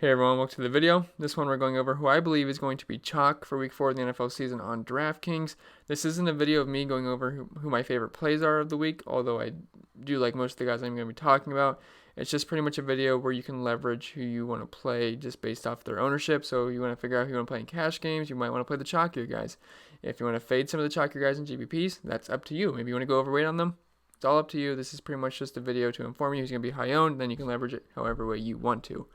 Hey everyone, welcome to the video. This one we're going over who I believe is going to be chalk for week 4 of the NFL season on Draftkings. This isn't a video of me going over who my favorite plays are of the week, although I do like most of the guys I'm going to be talking about. It's just pretty much a video where you can leverage who you want to play just based off their ownership. So you want to figure out who you want to play in cash games, you might want to play the chalkier guys. If you want to fade some of the chalkier guys in GPPs, that's up to you. Maybe you want to go overweight on them. It's all up to you. This is pretty much just a video to inform you who's going to be high owned, then you can leverage it however way you want to.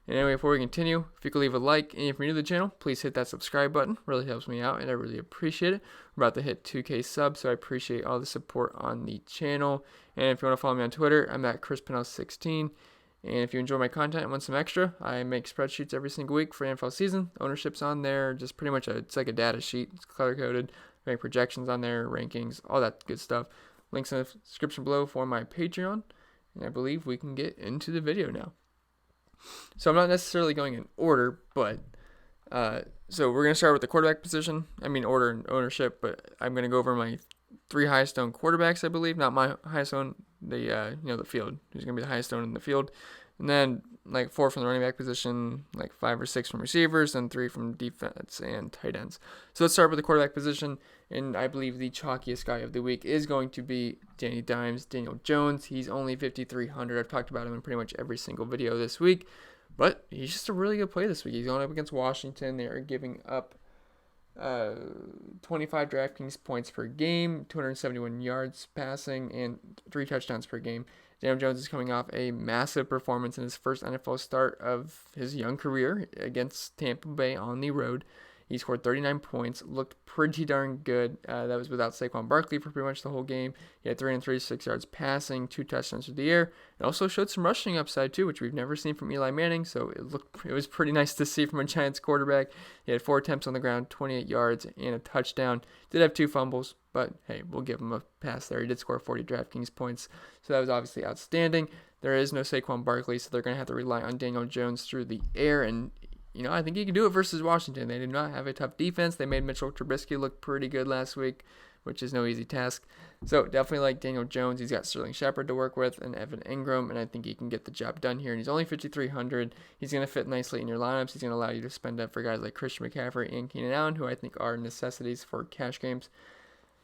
And anyway, before we continue, if you could leave a like, and if you're new to the channel, please hit that subscribe button. Really helps me out, and I really appreciate it. We're about to hit 2K subs, so I appreciate all the support on the channel. And if you want to follow me on Twitter, I'm at ChrisPennell16. And if you enjoy my content and want some extra, I make spreadsheets every single week for NFL season. Ownership's on there, just pretty much it's like a data sheet. It's color-coded. I make projections on there, rankings, all that good stuff. Links in the description below for my Patreon. And I believe we can get into the video now. So I'm not necessarily going in order, but so we're going to start with the quarterback position. I mean order and ownership, but I'm going to go over my 3 highest owned quarterbacks, I believe. Not my highest owned, the field. Who's going to be the highest owned in the field. And then like 4 from the running back position, like 5 or 6 from receivers, and 3 from defense and tight ends. So let's start with the quarterback position. And I believe the chalkiest guy of the week is going to be Daniel Jones. He's only 5,300. I've talked about him in pretty much every single video this week. But he's just a really good play this week. He's going up against Washington. They are giving up 25 Draftkings points per game, 271 yards passing, and 3 touchdowns per game. Daniel Jones is coming off a massive performance in his first NFL start of his young career against Tampa Bay on the road. He scored 39 points, looked pretty darn good. That was without Saquon Barkley for pretty much the whole game. He had 336 yards passing, 2 touchdowns through the air, and also showed some rushing upside too, which we've never seen from Eli Manning. So it was pretty nice to see from a Giants quarterback. He had 4 attempts on the ground, 28 yards, and a touchdown. Did have 2 fumbles, but hey, we'll give him a pass there. He did score 40 DraftKings points, so that was obviously outstanding. There is no Saquon Barkley, so they're going to have to rely on Daniel Jones through the air, and I think he can do it versus Washington. They did not have a tough defense. They made Mitchell Trubisky look pretty good last week, which is no easy task. So definitely like Daniel Jones. He's got Sterling Shepard to work with and Evan Engram, and I think he can get the job done here. And he's only 5,300. He's going to fit nicely in your lineups. He's going to allow you to spend up for guys like Christian McCaffrey and Keenan Allen, who I think are necessities for cash games.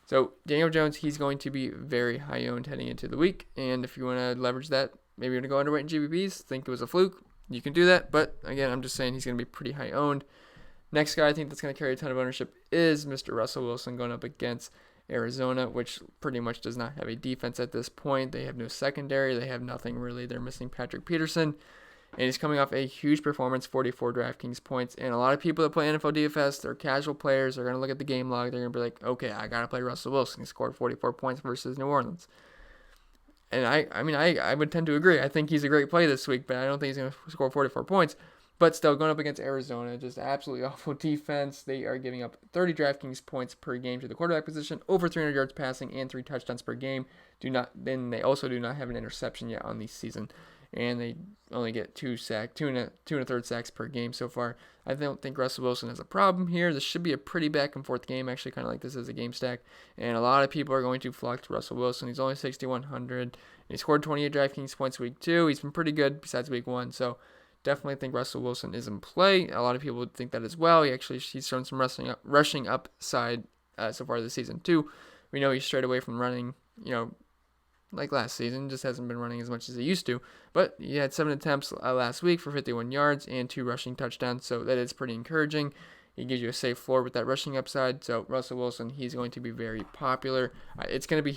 So Daniel Jones, he's going to be very high owned heading into the week. And if you want to leverage that, maybe you're going to go underweight in GPPs, think it was a fluke. You can do that, but again, I'm just saying he's going to be pretty high owned. Next guy I think that's going to carry a ton of ownership is Mr. Russell Wilson going up against Arizona, which pretty much does not have a defense at this point. They have no secondary. They have nothing really. They're missing Patrick Peterson, and he's coming off a huge performance, 44 DraftKings points. And a lot of people that play NFL DFS, they're casual players. They're going to look at the game log. They're going to be like, okay, I got to play Russell Wilson. He scored 44 points versus New Orleans. And I would tend to agree. I think he's a great play this week, but I don't think he's going to score 44 points. But still, going up against Arizona, just absolutely awful defense. They are giving up 30 DraftKings points per game to the quarterback position, over 300 yards passing, and 3 touchdowns per game. They also do not have an interception yet on the season, and they only get 2 and a third sacks per game so far. I don't think Russell Wilson has a problem here. This should be a pretty back and forth game, actually, kind of like this is a game stack. And a lot of people are going to flock to Russell Wilson. He's only 6,100. He scored 28 DraftKings points week 2. He's been pretty good besides week 1. So definitely think Russell Wilson is in play. A lot of people would think that as well. He's shown some rushing upside so far this season too. We know he's strayed away from running, like last season, just hasn't been running as much as he used to. But he had 7 attempts last week for 51 yards and 2 rushing touchdowns, so that is pretty encouraging. He gives you a safe floor with that rushing upside. So Russell Wilson, he's going to be very popular. It's going to be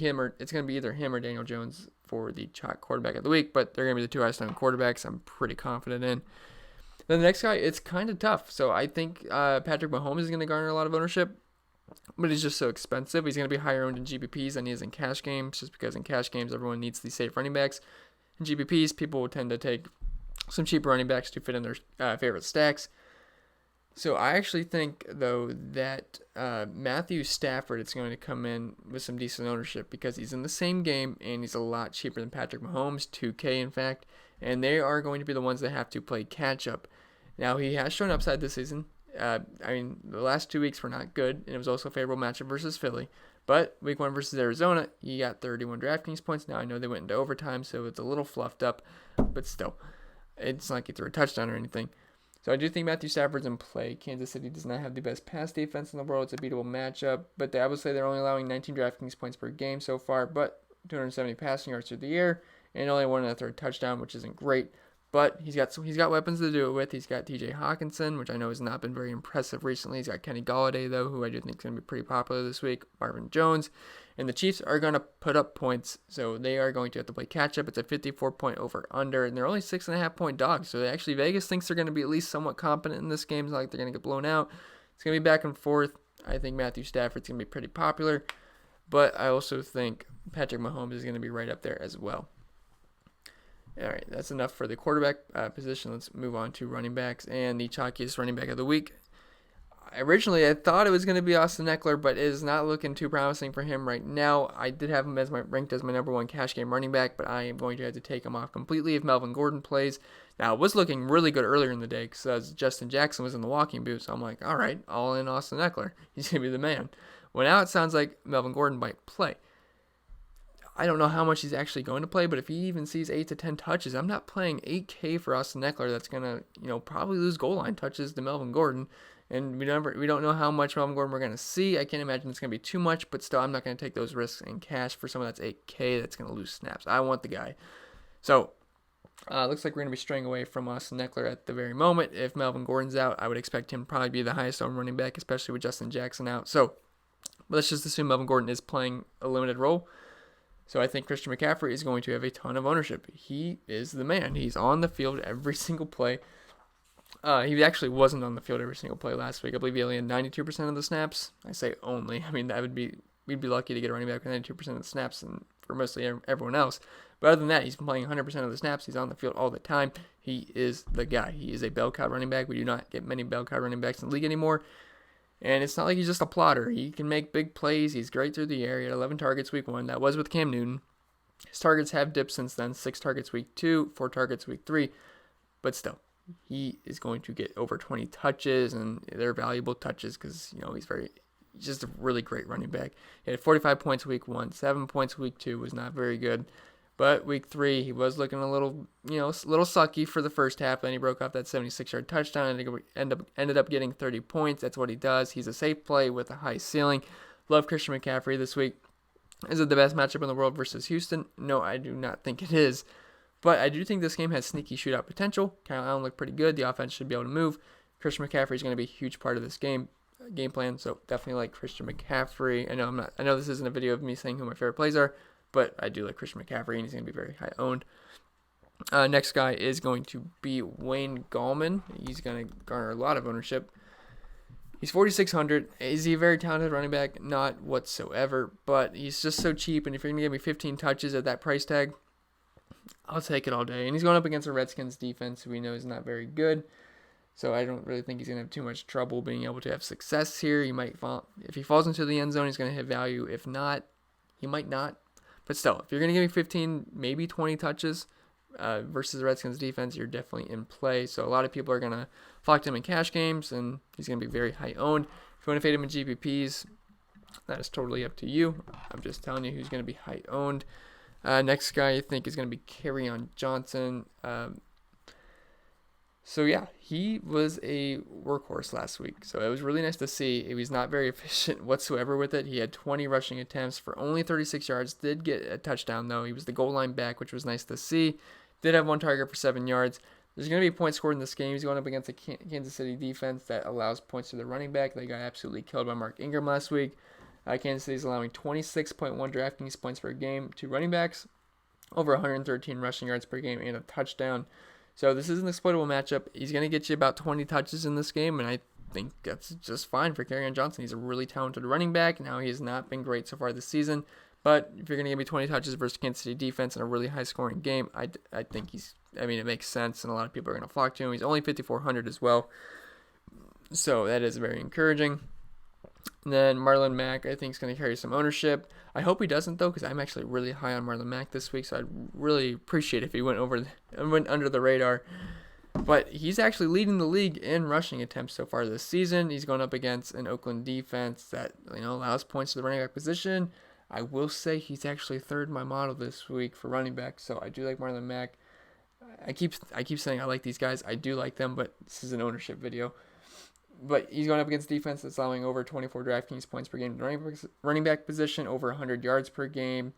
either him or Daniel Jones for the chalk quarterback of the week, but they're going to be the 2 highest owned quarterbacks I'm pretty confident in. Then the next guy, it's kind of tough. So I think Patrick Mahomes is going to garner a lot of ownership, but he's just so expensive. He's going to be higher owned in GPPs than he is in cash games, just because in cash games, everyone needs these safe running backs. In GPPs, people will tend to take some cheaper running backs to fit in their favorite stacks. So I actually think, though, that Matthew Stafford is going to come in with some decent ownership because he's in the same game and he's a lot cheaper than Patrick Mahomes, 2K in fact, and they are going to be the ones that have to play catch-up. Now, he has shown upside this season. The last 2 weeks were not good, and it was also a favorable matchup versus Philly. But week 1 versus Arizona, he got 31 DraftKings points. Now, I know they went into overtime, so it's a little fluffed up, but still. It's not like he threw a touchdown or anything. So I do think Matthew Stafford's in play. Kansas City does not have the best pass defense in the world. It's a beatable matchup. But I would say they're only allowing 19 DraftKings points per game so far, but 270 passing yards through the air, and only one and a third touchdown, which isn't great. But he's got weapons to do it with. He's got TJ Hawkinson, which I know has not been very impressive recently. He's got Kenny Golladay, though, who I do think is going to be pretty popular this week. Marvin Jones. And the Chiefs are going to put up points, so they are going to have to play catch-up. It's a 54-point over-under, and they're only 6.5-point dogs. So actually, Vegas thinks they're going to be at least somewhat competent in this game. It's not like they're going to get blown out. It's going to be back and forth. I think Matthew Stafford's going to be pretty popular, but I also think Patrick Mahomes is going to be right up there as well. All right, that's enough for the quarterback position. Let's move on to running backs and the chalkiest running back of the week. Originally, I thought it was going to be Austin Eckler, but it is not looking too promising for him right now. I did have him ranked as my number one cash game running back, but I am going to have to take him off completely if Melvin Gordon plays. Now, it was looking really good earlier in the day because Justin Jackson was in the walking boot, so I'm like, all right, all in Austin Eckler. He's going to be the man. Well, now it sounds like Melvin Gordon might play. I don't know how much he's actually going to play, but if he even sees 8 to 10 touches, I'm not playing $8K for Austin Eckler. That's going to, probably lose goal line touches to Melvin Gordon. And we don't know how much Melvin Gordon we're going to see. I can't imagine it's going to be too much, but still, I'm not going to take those risks in cash for someone that's 8K that's going to lose snaps. I want the guy. So, looks like we're going to be straying away from Austin Eckler at the very moment. If Melvin Gordon's out, I would expect him to probably be the highest owned running back, especially with Justin Jackson out. So, let's just assume Melvin Gordon is playing a limited role. So I think Christian McCaffrey is going to have a ton of ownership. He is the man. He's on the field every single play. He actually wasn't on the field every single play last week. I believe he only had 92% of the snaps. I say only. I mean, we'd be lucky to get a running back with 92% of the snaps and for mostly everyone else. But other than that, he's playing 100% of the snaps. He's on the field all the time. He is the guy. He is a bell cow running back. We do not get many bell cow running backs in the league anymore. And it's not like he's just a plotter. He can make big plays. He's great through the air. He had 11 targets week 1. That was with Cam Newton. His targets have dipped since then. 6 targets week 2, 4 targets week 3. But still, he is going to get over 20 touches, and they're valuable touches because, he's just a really great running back. He had 45 points week 1, 7 points week 2, was not very good. But week 3, he was looking a little sucky for the first half. Then he broke off that 76-yard touchdown and ended up getting 30 points. That's what he does. He's a safe play with a high ceiling. Love Christian McCaffrey this week. Is it the best matchup in the world versus Houston? No, I do not think it is. But I do think this game has sneaky shootout potential. Kyle Allen looked pretty good. The offense should be able to move. Christian McCaffrey is going to be a huge part of this game plan. So definitely like Christian McCaffrey. I know this isn't a video of me saying who my favorite plays are, but I do like Christian McCaffrey, and he's going to be very high owned. Next guy is going to be Wayne Gallman. He's going to garner a lot of ownership. He's 4,600. Is he a very talented running back? Not whatsoever, but he's just so cheap, and if you're going to give me 15 touches at that price tag, I'll take it all day. And he's going up against a Redskins defense who we know is not very good, so I don't really think he's going to have too much trouble being able to have success here. He might fall. If he falls into the end zone, he's going to have value. If not, he might not. But still, if you're going to give me 15, maybe 20 touches versus the Redskins defense, you're definitely in play. So a lot of people are going to flock to him in cash games, and he's going to be very high owned. If you want to fade him in GPPs, that is totally up to you. I'm just telling you who's going to be high owned. Next guy I think is going to be Kerryon Johnson. So yeah, he was a workhorse last week. So it was really nice to see. He was not very efficient whatsoever with it. He had 20 rushing attempts for only 36 yards. Did get a touchdown though. He was the goal line back, which was nice to see. Did have 1 target for 7 yards. There's going to be points scored in this game. He's going up against a Kansas City defense that allows points to the running back. They got absolutely killed by Mark Engram last week. Kansas City is allowing 26.1 DraftKings points per game to running backs, over 113 rushing yards per game, and a touchdown. So this is an exploitable matchup. He's going to get you about 20 touches in this game, and I think that's just fine for Kerryon Johnson. He's a really talented running back. Now, he has not been great so far this season, but if you're going to give me 20 touches versus Kansas City defense in a really high-scoring game, I think it makes sense, and a lot of people are going to flock to him. He's only 5,400 as well, so that is very encouraging. And then Marlon Mack, I think, is going to carry some ownership. I hope he doesn't, though, because I'm actually really high on Marlon Mack this week, so I'd really appreciate if he went under the radar. But he's actually leading the league in rushing attempts so far this season. He's going up against an Oakland defense that allows points to the running back position. I will say he's actually third in my model this week for running back, so I do like Marlon Mack. I keep saying I like these guys. I do like them, but this is an ownership video. But he's going up against defense that's allowing over 24 DraftKings points per game. Running back position, over 100 yards per game.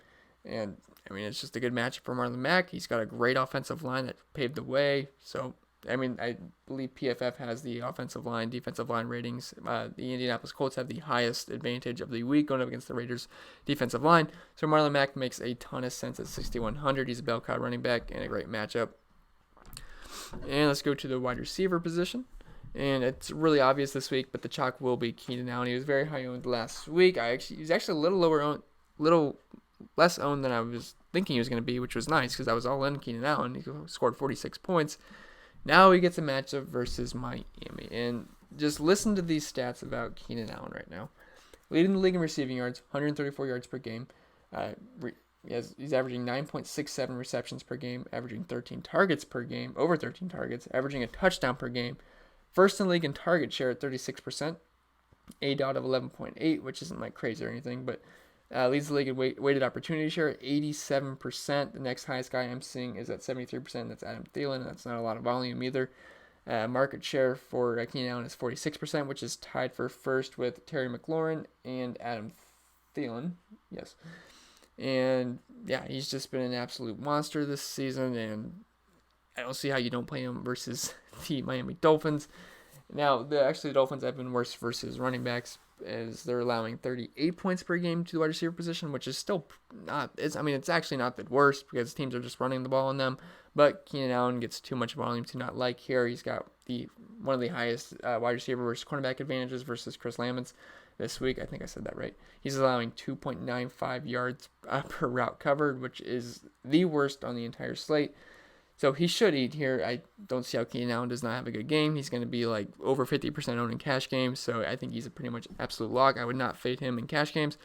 And, I mean, it's just a good matchup for Marlon Mack. He's got a great offensive line that paved the way. So, I mean, I believe PFF has the offensive line, defensive line ratings. The Indianapolis Colts have the highest advantage of the week going up against the Raiders' defensive line. So Marlon Mack makes a ton of sense at 6,100. He's a bell cow running back and a great matchup. And let's go to the wide receiver position. And it's really obvious this week, but the chalk will be Keenan Allen. He was very high owned last week. He was actually a little less owned than I was thinking he was going to be, which was nice because I was all in Keenan Allen. He scored 46 points. Now he gets a matchup versus Miami. And just listen to these stats about Keenan Allen right now. Leading the league in receiving yards, 134 yards per game. He's averaging 9.67 receptions per game, averaging 13 targets per game, over 13 targets, averaging a touchdown per game. First in the league in target share at 36%, ADOT of 11.8, which isn't like crazy or anything, but leads the league in weighted opportunity share at 87%. The next highest guy I'm seeing is at 73%. That's Adam Thielen. That's not a lot of volume either. Market share for Keenan Allen is 46%, which is tied for first with Terry McLaurin and Adam Thielen. Yes. And, yeah, he's just been an absolute monster this season, and I don't see how you don't play him versus the Miami Dolphins. Now, the Dolphins have been worse versus running backs, as they're allowing 38 points per game to the wide receiver position, which is still not. It's actually not the worst because teams are just running the ball on them. But Keenan Allen gets too much volume to not like here. He's got one of the highest wide receiver versus cornerback advantages versus Chris Lamons this week. I think I said that right. He's allowing 2.95 yards per route covered, which is the worst on the entire slate. So he should eat here. I don't see how Keenan Allen does not have a good game. He's going to be like over 50% owned in cash games, so I think he's a pretty much absolute lock. I would not fade him in cash games.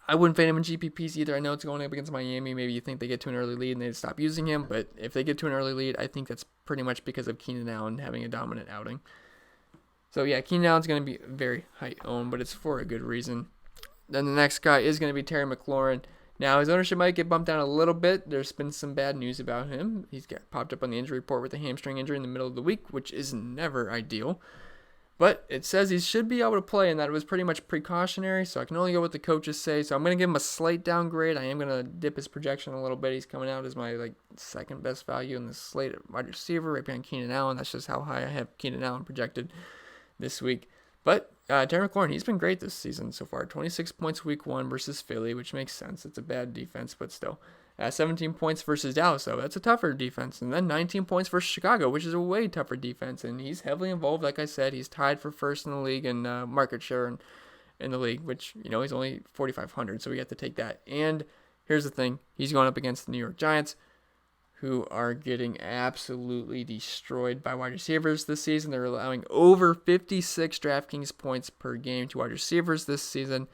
I wouldn't fade him in GPPs either. I know it's going up against Miami. Maybe you think they get to an early lead and they stop using him, but if they get to an early lead, I think that's pretty much because of Keenan Allen having a dominant outing. So yeah, Keenan Allen's going to be very high owned, but it's for a good reason. Then the next guy is going to be Terry McLaurin. Now, his ownership might get bumped down a little bit. There's been some bad news about him. He's got popped up on the injury report with a hamstring injury in the middle of the week, which is never ideal. But it says he should be able to play, and that it was pretty much precautionary, so I can only go what the coaches say. So I'm going to give him a slight downgrade. I am going to dip his projection a little bit. He's coming out as my second best value in the slate at wide receiver, right behind Keenan Allen. That's just how high I have Keenan Allen projected this week. But Terry McLaurin, he's been great this season so far. 26 points week 1 versus Philly, which makes sense. It's a bad defense, but still. 17 points versus Dallas, though. That's a tougher defense. And then 19 points versus Chicago, which is a way tougher defense. And he's heavily involved, like I said. He's tied for first in the league in market share in the league, which, he's only 4,500, so we have to take that. And here's the thing. He's going up against the New York Giants, who are getting absolutely destroyed by wide receivers this season. They're allowing over 56 DraftKings points per game to wide receivers this season.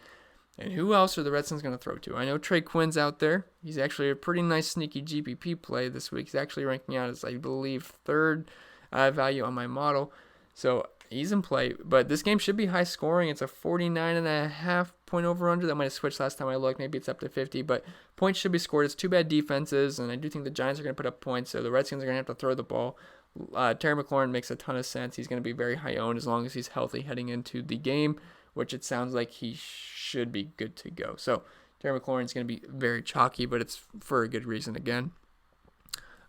And who else are the Redskins going to throw to? I know Trey Quinn's out there. He's actually a pretty nice sneaky GPP play this week. He's actually ranking out as, I believe, third value on my model. So he's in play. But this game should be high scoring. It's a 49.5 point over-under. That might have switched last time I looked. Maybe it's up to 50. But points should be scored. It's two bad defenses. And I do think the Giants are going to put up points. So the Redskins are going to have to throw the ball. Terry McLaurin makes a ton of sense. He's going to be very high owned as long as he's healthy heading into the game, which it sounds like he should be good to go. So Terry McLaurin is going to be very chalky, but it's for a good reason again.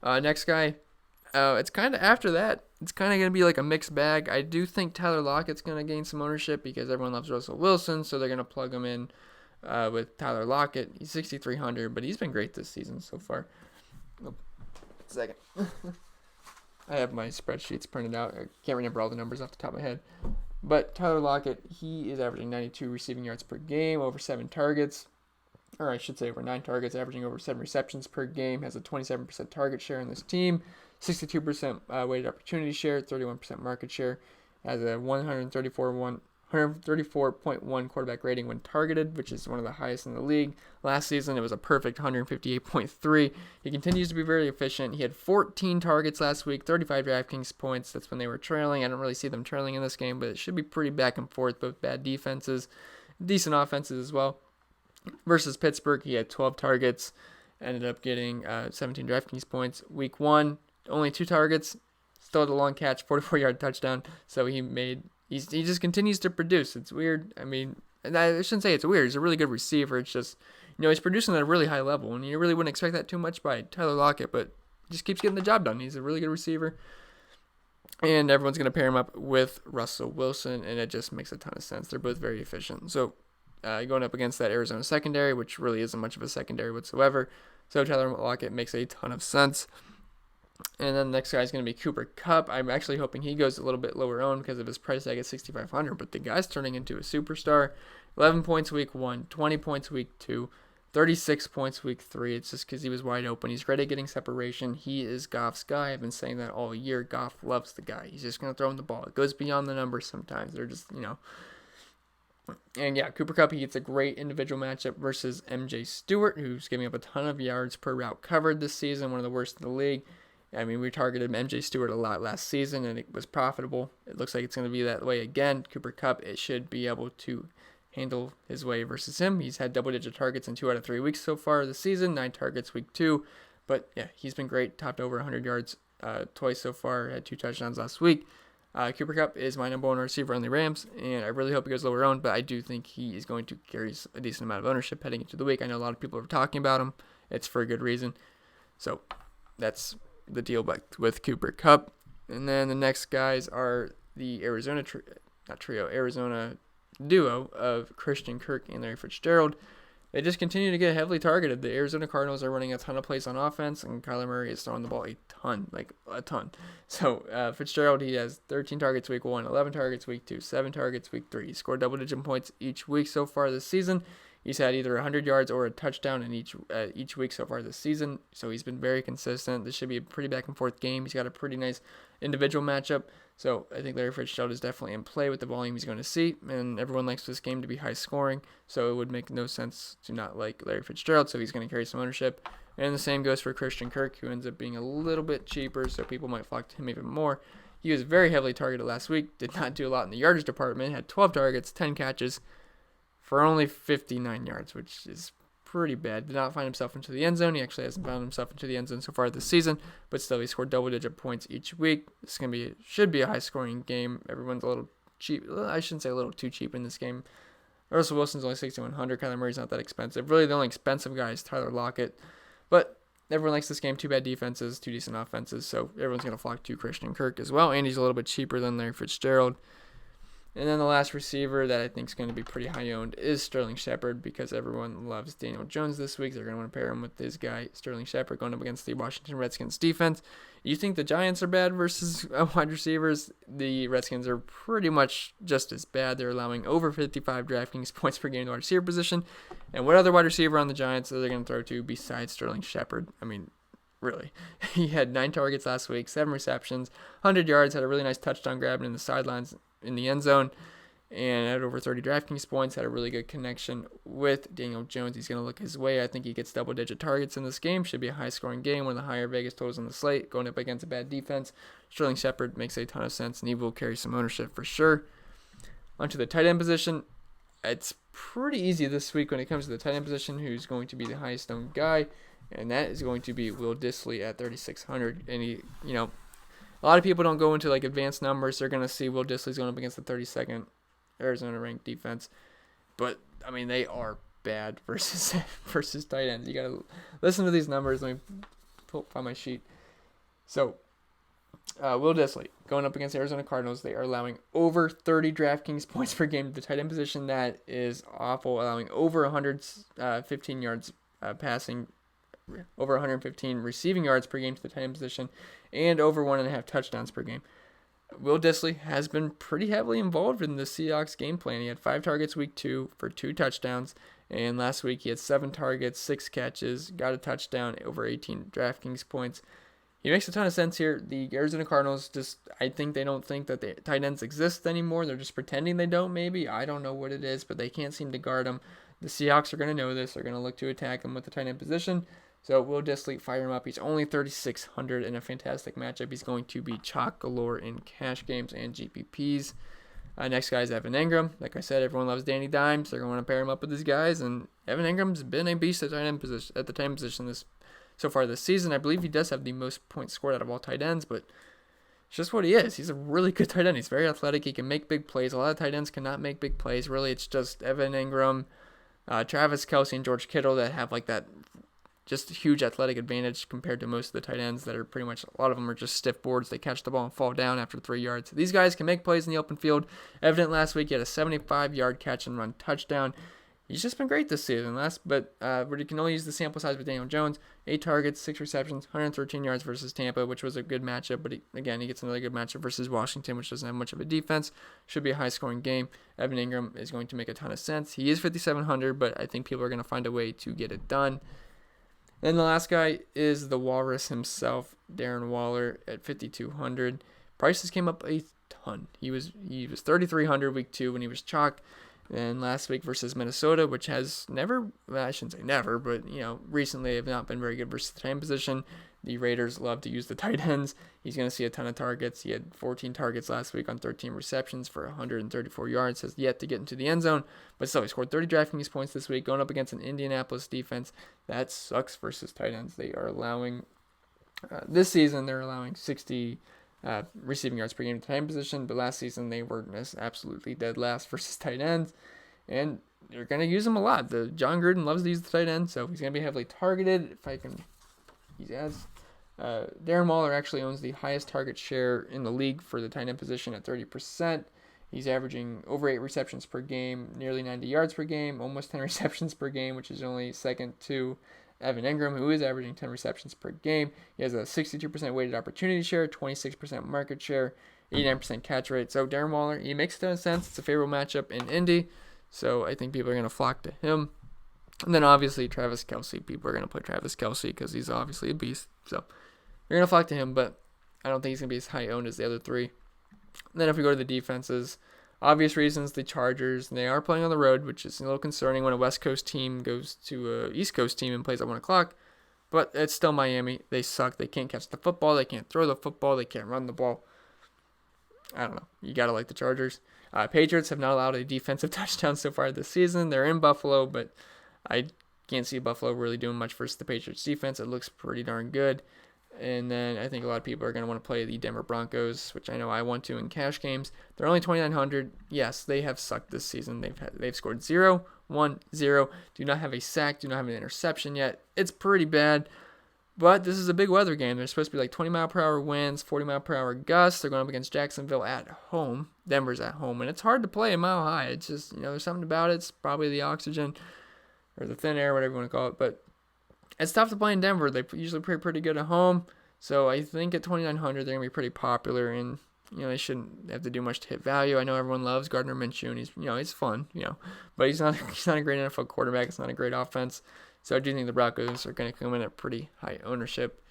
Next guy, it's kind of after that. It's kind of going to be like a mixed bag. I do think Tyler Lockett's going to gain some ownership because everyone loves Russell Wilson, so they're going to plug him in with Tyler Lockett. He's 6,300, but he's been great this season so far. Second. I have my spreadsheets printed out. I can't remember all the numbers off the top of my head. But Tyler Lockett, he is averaging 92 receiving yards per game, over 7 targets. Or I should say over 9 targets, averaging over 7 receptions per game. Has a 27% target share in this team. 62% weighted opportunity share, 31% market share. Has a 134.1 quarterback rating when targeted, which is one of the highest in the league. Last season, it was a perfect 158.3. He continues to be very efficient. He had 14 targets last week, 35 DraftKings points. That's when they were trailing. I don't really see them trailing in this game, but it should be pretty back and forth, both bad defenses, decent offenses as well. Versus Pittsburgh, he had 12 targets ended up getting 17 DraftKings points. Week 1, only 2 targets, still had a long catch, 44-yard touchdown. So he just continues to produce. It's weird. I mean, and I shouldn't say it's weird. He's a really good receiver. It's just, he's producing at a really high level, and you really wouldn't expect that too much by Tyler Lockett, but just keeps getting the job done. He's a really good receiver. And everyone's going to pair him up with Russell Wilson, and it just makes a ton of sense. They're both very efficient. So going up against that Arizona secondary, which really isn't much of a secondary whatsoever. So Tyler Lockett makes a ton of sense. And then the next guy is going to be Cooper Kupp. I'm actually hoping he goes a little bit lower owned because of his price tag at $6,500. But the guy's turning into a superstar. 11 points week 1, 20 points week 2, 36 points week 3. It's just because he was wide open. He's great at getting separation. He is Goff's guy. I've been saying that all year. Goff loves the guy. He's just going to throw him the ball. It goes beyond the numbers sometimes. They're just, And yeah, Cooper Kupp, he gets a great individual matchup versus MJ Stewart, who's giving up a ton of yards per route covered this season, one of the worst in the league. I mean, we targeted MJ Stewart a lot last season, and it was profitable. It looks like it's going to be that way again. Cooper Kupp, it should be able to handle his way versus him. He's had double-digit targets in 2 out of 3 weeks so far this season, 9 targets week 2. But yeah, he's been great, topped over 100 yards twice so far, had 2 touchdowns last week. Cooper Kupp is my number 1 receiver on the Rams, and I really hope he goes lower owned, but I do think he is going to carry a decent amount of ownership heading into the week. I know a lot of people are talking about him. It's for a good reason. So that's the deal with Cooper Kupp. And then the next guys are the Arizona duo of Christian Kirk and Larry Fitzgerald. They just continue to get heavily targeted. The Arizona Cardinals are running a ton of plays on offense, and Kyler Murray is throwing the ball a ton. So Fitzgerald, he has 13 targets week 1, 11 targets week 2, 7 targets week 3. He scored double-digit points each week so far this season. He's had either 100 yards or a touchdown in each week so far this season, so he's been very consistent. This should be a pretty back-and-forth game. He's got a pretty nice individual matchup, so I think Larry Fitzgerald is definitely in play with the volume he's going to see, and everyone likes this game to be high-scoring, so it would make no sense to not like Larry Fitzgerald, so he's going to carry some ownership. And the same goes for Christian Kirk, who ends up being a little bit cheaper, so people might flock to him even more. He was very heavily targeted last week, did not do a lot in the yardage department, had 12 targets, 10 catches, for only 59 yards, which is pretty bad. Did not find himself into the end zone. He actually hasn't found himself into the end zone so far this season, but still he scored double-digit points each week. This should be a high-scoring game. Everyone's a little cheap. I shouldn't say a little too cheap in this game. Russell Wilson's only 6,100. Kyler Murray's not that expensive. Really, the only expensive guy is Tyler Lockett. But everyone likes this game. 2 bad defenses, 2 decent offenses, so everyone's going to flock to Christian Kirk as well, and he's a little bit cheaper than Larry Fitzgerald. And then the last receiver that I think is going to be pretty high owned is Sterling Shepard, because everyone loves Daniel Jones this week. They're going to want to pair him with this guy, Sterling Shepard, going up against the Washington Redskins defense. You think the Giants are bad versus wide receivers? The Redskins are pretty much just as bad. They're allowing over 55 DraftKings points per game to the wide receiver position. And what other wide receiver on the Giants are they going to throw to besides Sterling Shepard? I mean, really. He had 9 targets last week, 7 receptions, 100 yards, had a really nice touchdown grab in the sidelines in the end zone, and had over 30 DraftKings points, had a really good connection with Daniel Jones. He's going to look his way. I think he gets double-digit targets in this game. Should be a high-scoring game, one of the higher Vegas totals on the slate, going up against a bad defense. Sterling Shepard makes a ton of sense, and he will carry some ownership for sure. Onto the tight end position. It's pretty easy this week when it comes to the tight end position, who's going to be the highest owned guy, and that is going to be Will Dissly at 3,600. And he, a lot of people don't go into advanced numbers. They're going to see Will Dissly's going up against the 32nd Arizona ranked defense. But, I mean, they are bad versus tight ends. You got to listen to these numbers. Let me find my sheet. So, Will Dissly going up against Arizona Cardinals. They are allowing over 30 DraftKings points per game to the tight end position. That is awful. Allowing over 115 yards passing, over 115 receiving yards per game to the tight end position, and over 1.5 touchdowns per game. Will Dissly has been pretty heavily involved in the Seahawks game plan. He had 5 targets week 2 for 2 touchdowns, and last week he had 7 targets, 6 catches, got a touchdown, over 18 DraftKings points. He makes a ton of sense here. The Arizona Cardinals I think they don't think that the tight ends exist anymore. They're just pretending they don't, maybe. I don't know what it is, but they can't seem to guard him. The Seahawks are going to know this. They're going to look to attack him with the tight end position. So Will Dissly, fire him up. He's only 3,600 in a fantastic matchup. He's going to be chalk galore in cash games and GPPs. Next guy is Engram. Like I said, everyone loves Danny Dimes. They're going to want to pair him up with these guys, and Evan Engram's been a beast at the tight end position so far this season. I believe he does have the most points scored out of all tight ends, but it's just what he is. He's a really good tight end. He's very athletic. He can make big plays. A lot of tight ends cannot make big plays. Really, it's just Evan Engram, Travis Kelce, and George Kittle that have like that just huge athletic advantage compared to most of the tight ends that are pretty much, a lot of them are just stiff boards. They catch the ball and fall down after 3 yards. These guys can make plays in the open field. Evident last week, he had a 75-yard catch and run touchdown. He's just been great this season. But you can only use the sample size with Daniel Jones. 8 targets, 6 receptions, 113 yards versus Tampa, which was a good matchup. But he gets another good matchup versus Washington, which doesn't have much of a defense. Should be a high-scoring game. Evan Engram is going to make a ton of sense. He is 5,700, but I think people are going to find a way to get it done. Then the last guy is the Walrus himself, Darren Waller at 5,200. Prices came up a ton. He was 3,300 week 2 when he was chalk. And last week versus Minnesota, which has never, well, I shouldn't say never, but recently have not been very good versus the tight end position. The Raiders love to use the tight ends. He's going to see a ton of targets. He had 14 targets last week on 13 receptions for 134 yards. Has yet to get into the end zone, but still he scored 30 Draftkings points this week, going up against an Indianapolis defense that sucks versus tight ends. They are allowing this season they're allowing 60 receiving yards per game in the tight end position, but last season they were absolutely dead last versus tight ends, and they're going to use him a lot. John Gruden loves to use the tight end, so he's going to be heavily targeted. Darren Waller actually owns the highest target share in the league for the tight end position at 30%. He's averaging over 8 receptions per game, nearly 90 yards per game, almost 10 receptions per game, which is only second to Evan Engram, who is averaging 10 receptions per game. He has a 62% weighted opportunity share, 26% market share, 89% catch rate. So Darren Waller, he makes a ton of sense. It's a favorable matchup in Indy, so I think people are going to flock to him. And then obviously Travis Kelce. People are going to play Travis Kelce because he's obviously a beast. So you're going to flock to him, but I don't think he's going to be as high owned as the other three. And then if we go to the defenses, obvious reasons, the Chargers, they are playing on the road, which is a little concerning when a West Coast team goes to an East Coast team and plays at 1 o'clock. But it's still Miami. They suck. They can't catch the football. They can't throw the football. They can't run the ball. I don't know. You got to like the Chargers. Patriots have not allowed a defensive touchdown so far this season. They're in Buffalo, but I can't see Buffalo really doing much versus the Patriots defense. It looks pretty darn good. And then I think a lot of people are going to want to play the Denver Broncos, which I know I want to in cash games. They're only 2,900. Yes, they have sucked this season. They've scored 0, 1, 0. Do not have a sack. Do not have an interception yet. It's pretty bad. But this is a big weather game. They're supposed to be like 20-mile-per-hour winds, 40-mile-per-hour gusts. They're going up against Jacksonville at home. Denver's at home. And it's hard to play a mile high. It's just, there's something about it. It's probably the oxygen or the thin air, whatever you want to call it. But it's tough to play in Denver. They usually play pretty good at home. So I think at 2,900, they're going to be pretty popular. And, they shouldn't have to do much to hit value. I know everyone loves Gardner Minshew, and he's fun, But he's not a great NFL quarterback. It's not a great offense. So I do think the Broncos are going to come in at pretty high ownership.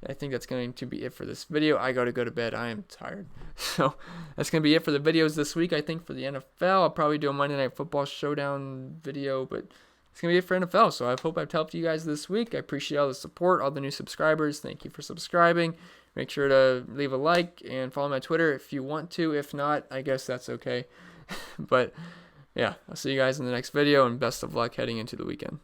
And I think that's going to be it for this video. I got to go to bed. I am tired. So that's going to be it for the videos this week. I think for the NFL, I'll probably do a Monday Night Football showdown video, but it's going to be it for NFL. So I hope I've helped you guys this week. I appreciate all the support, all the new subscribers. Thank you for subscribing. Make sure to leave a like and follow my Twitter if you want to. If not, I guess that's okay. But yeah, I'll see you guys in the next video, and best of luck heading into the weekend.